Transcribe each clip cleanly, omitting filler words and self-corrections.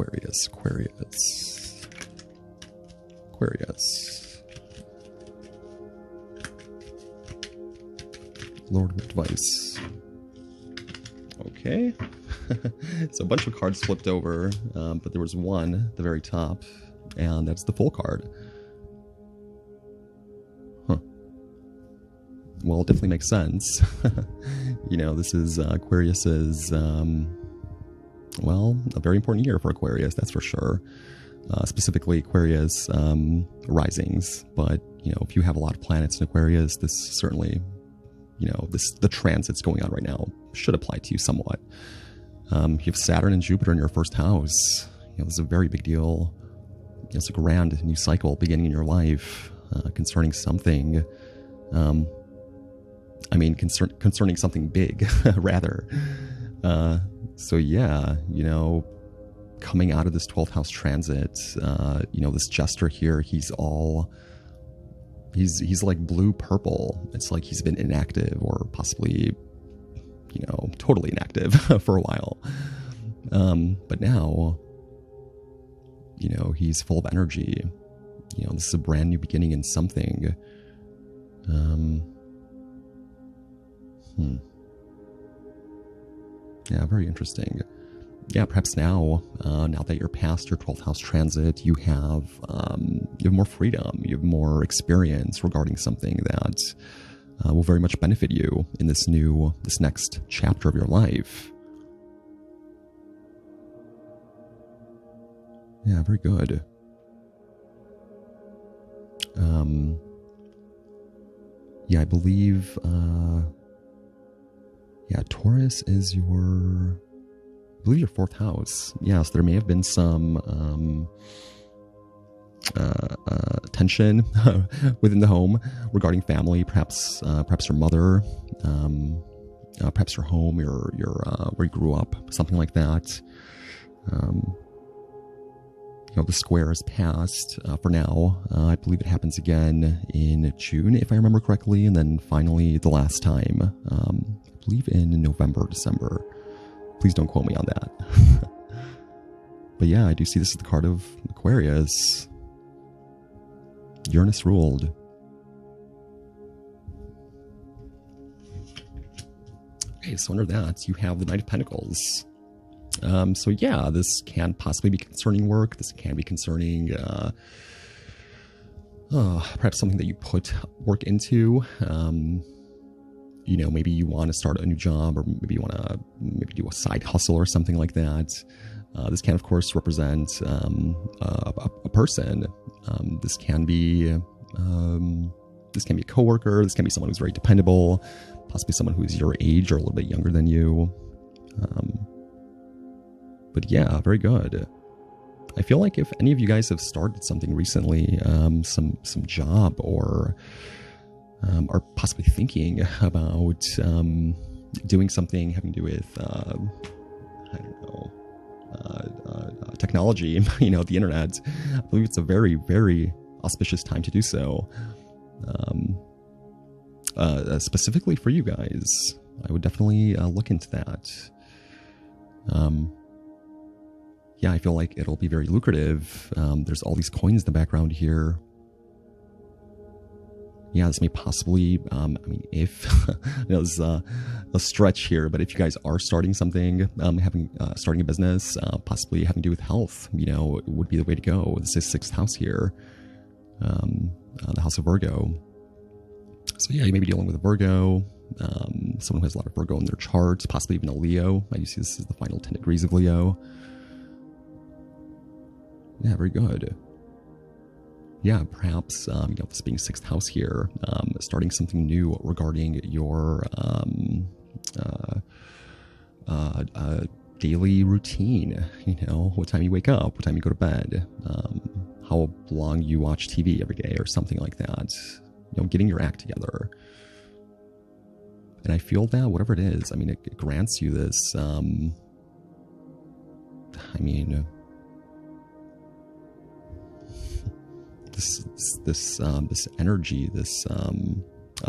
Aquarius, Aquarius, Aquarius. Lord of Advice. Okay. So a bunch of cards flipped over, but there was one at the very top, and that's the Fool card. Huh. Well, it definitely makes sense. You know, this is Aquarius's, well, a very important year for Aquarius, that's for sure. Specifically Aquarius risings, but, you know, if you have a lot of planets in Aquarius, this certainly, you know, the transits going on right now should apply to you somewhat. You have Saturn and Jupiter in your first house. You know, this is a very big deal. It's a grand new cycle beginning in your life concerning something. I mean, concerning something big, rather. So yeah, you know, coming out of this 12th house transit, you know, this jester here, he's like blue purple. It's like he's been inactive or possibly, you know, totally inactive for a while. But now, you know, he's full of energy. You know, this is a brand new beginning in something. Yeah, very interesting. Yeah, perhaps now that you're past your 12th house transit, you have more freedom, you have more experience regarding something that will very much benefit you in this next chapter of your life. Yeah, very good. Yeah, I believe, yeah, Taurus is your, I believe, your 4th house. Yes, there may have been some tension within the home regarding family, perhaps your mother, perhaps your home, your where you grew up, something like that. You know, the square is passed for now. I believe it happens again in June, if I remember correctly, and then finally the last time, I believe in November, December. Please don't quote me on that. But yeah, I do see this is the card of Aquarius. Uranus ruled. Okay, so under that, you have the Knight of Pentacles. So yeah, this can possibly be concerning work. This can be concerning, perhaps something that you put work into. You know, maybe you want to start a new job, or maybe you want to do a side hustle or something like that. This can, of course, represent a person. This can be a coworker. This can be someone who's very dependable, possibly someone who's your age or a little bit younger than you. But yeah, very good. I feel like if any of you guys have started something recently, some job, or are possibly thinking about doing something having to do with, I don't know, technology, you know, the internet, I believe it's a very, very auspicious time to do so. Specifically for you guys, I would definitely look into that. Yeah, I feel like it'll be very lucrative. There's all these coins in the background here. Yeah, this may possibly, I mean, if, you know, this is a stretch here, but if you guys are starting something, starting a business, possibly having to do with health, you know, it would be the way to go. This is 6th house here, the house of Virgo. So yeah, you may be dealing with a Virgo, someone who has a lot of Virgo in their chart, possibly even a Leo. I do see this is the final 10 degrees of Leo. Yeah, very good. Yeah, perhaps, you know, this being 6th house here, starting something new regarding your daily routine. You know, what time you wake up, what time you go to bed, how long you watch TV every day, or something like that. You know, getting your act together. And I feel that whatever it is, I mean, it grants you this, I mean, this energy, this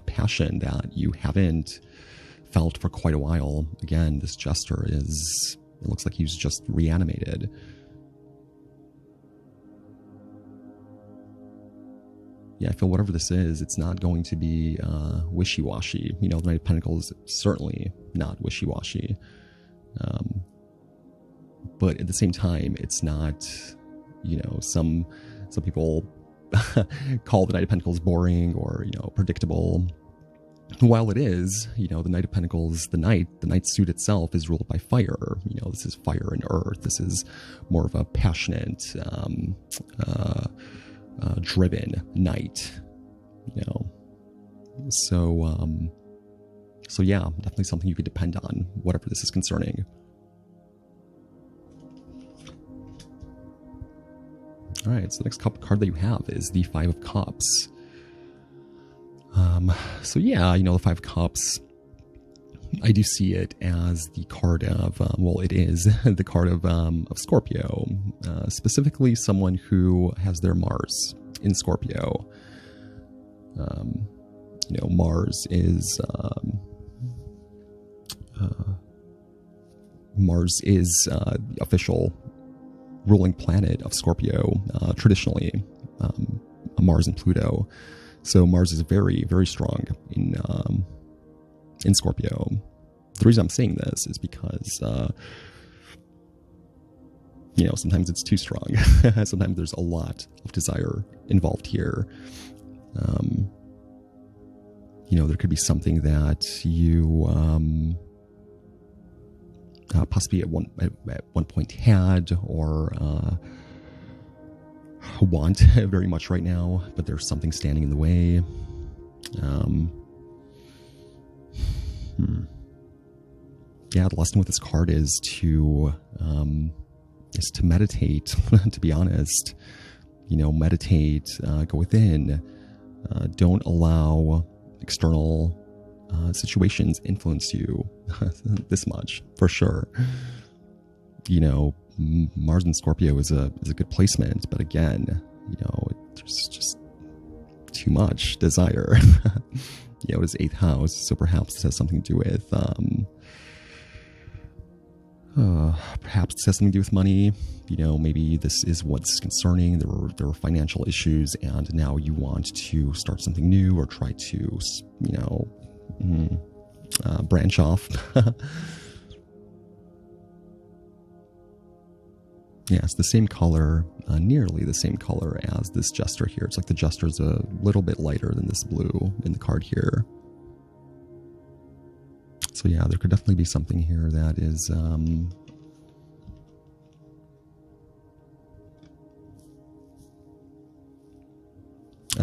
passion that you haven't felt for quite a while. Again, this jester it looks like he's just reanimated. I feel whatever this is, it's not going to be wishy-washy. The Knight of Pentacles is certainly not wishy-washy. But at the same time, it's not, some people call the Knight of Pentacles boring or, predictable. While it is, the Knight of Pentacles, the Knight suit itself is ruled by fire. This is fire and earth. This is more of a passionate, driven Knight. So yeah, definitely something you could depend on, whatever this is concerning. All right, so the next card that you have is the Five of Cups. So yeah, the Five of Cups, I do see it as the card of, it is the card of Scorpio, specifically someone who has their Mars in Scorpio. Mars is the official ruling planet of Scorpio, traditionally, Mars and Pluto. So Mars is very, very strong in Scorpio. The reason I'm saying this is because, sometimes it's too strong. Sometimes there's a lot of desire involved here. There could be something that you possibly at one point had or want very much right now, but there's something standing in the way. Yeah, the lesson with this card is to meditate. To be honest, meditate, go within. Don't allow external situations influence you this much, for sure. Mars and Scorpio is a good placement, but again, there's just too much desire. It is 8th house, so perhaps this has something to do with money. Maybe this is what's concerning. There were financial issues, and now you want to start something new or try to branch off. Yeah, it's the same color, nearly the same color as this jester here. It's like the jester's a little bit lighter than this blue in the card here. So yeah, there could definitely be something here that is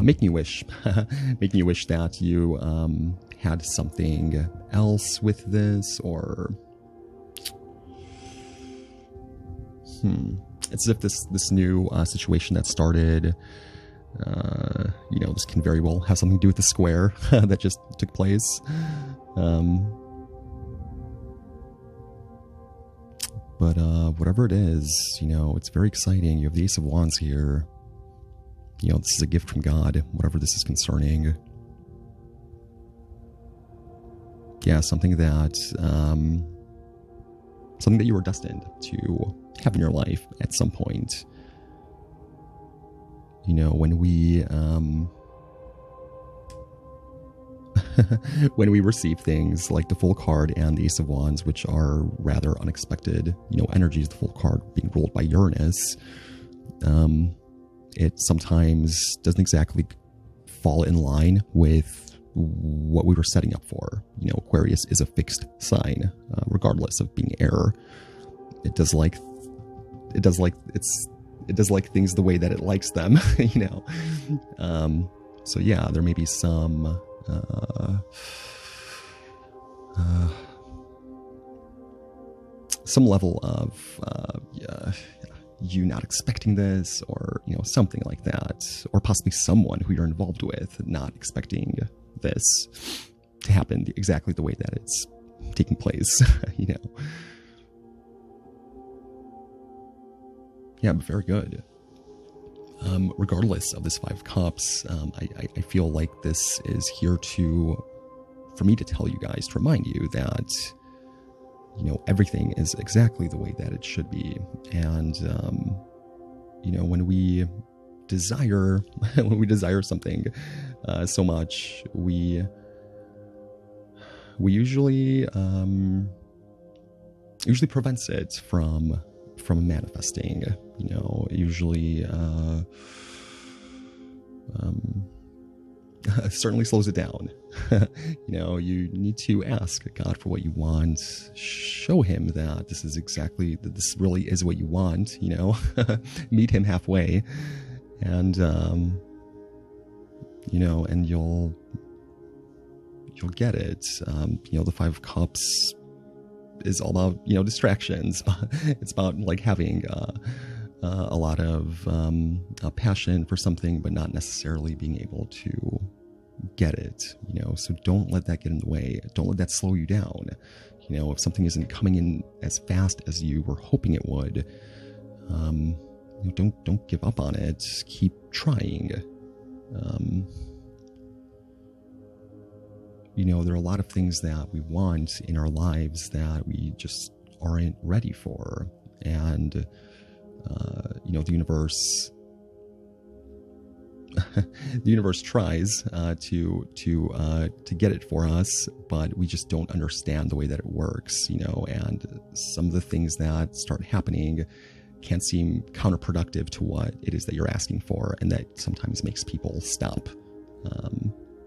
making you wish that you had something else with this, or it's as if this new situation that started, this can very well have something to do with the square that just took place. But whatever it is, it's very exciting. You have the Ace of Wands here. This is a gift from God, whatever this is concerning. Yeah, something that you were destined to have in your life at some point. When we when we receive things like the Fool card and the Ace of Wands, which are rather unexpected, energies, the Fool card being ruled by Uranus, it sometimes doesn't exactly fall in line with what we were setting up for. Aquarius is a fixed sign, regardless of being air. It does like things the way that it likes them, So yeah, there may be some level of you not expecting this, or something like that, or possibly someone who you're involved with not expecting this to happen exactly the way that it's taking place. Yeah, but very good. Regardless of this Five of Cups, I feel like this is here for me to tell you guys, to remind you that everything is exactly the way that it should be. And when we desire, when we desire something so much, we usually prevents it from manifesting. You know, usually certainly slows it down. You know, you need to ask God for what you want. Show him that this really is what you want, you know. Meet him halfway. And you know, and you'll get it. You know, the Five of Cups is all about, you know, distractions. It's about like having a lot of passion for something, but not necessarily being able to get it, you know. So don't let that get in the way. Don't let that slow you down. You know, if something isn't coming in as fast as you were hoping it would, you know, don't give up on it. Keep trying. You know, there are a lot of things that we want in our lives that we just aren't ready for. And, you know, the universe tries to get it for us, but we just don't understand the way that it works, you know. And some of the things that start happening can seem counterproductive to what it is that you're asking for, and that sometimes makes people stop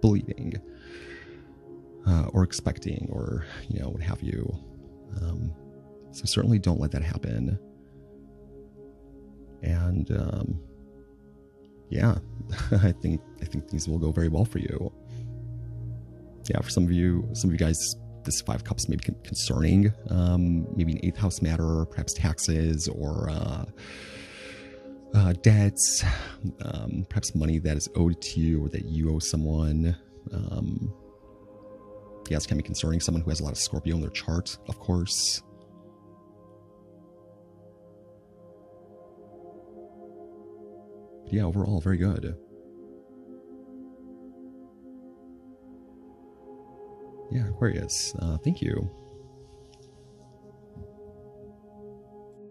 believing or expecting, or, you know, what have you. So certainly don't let that happen. And yeah, I think things will go very well for you. Yeah, for some of you guys, this Five Cups may be concerning. Maybe an 8th house matter, perhaps taxes, or debts, perhaps money that is owed to you or that you owe someone. Yeah, it's kind of concerning. Someone who has a lot of Scorpio in their chart, of course. But yeah, overall, very good. Yeah, Aquarius, thank you.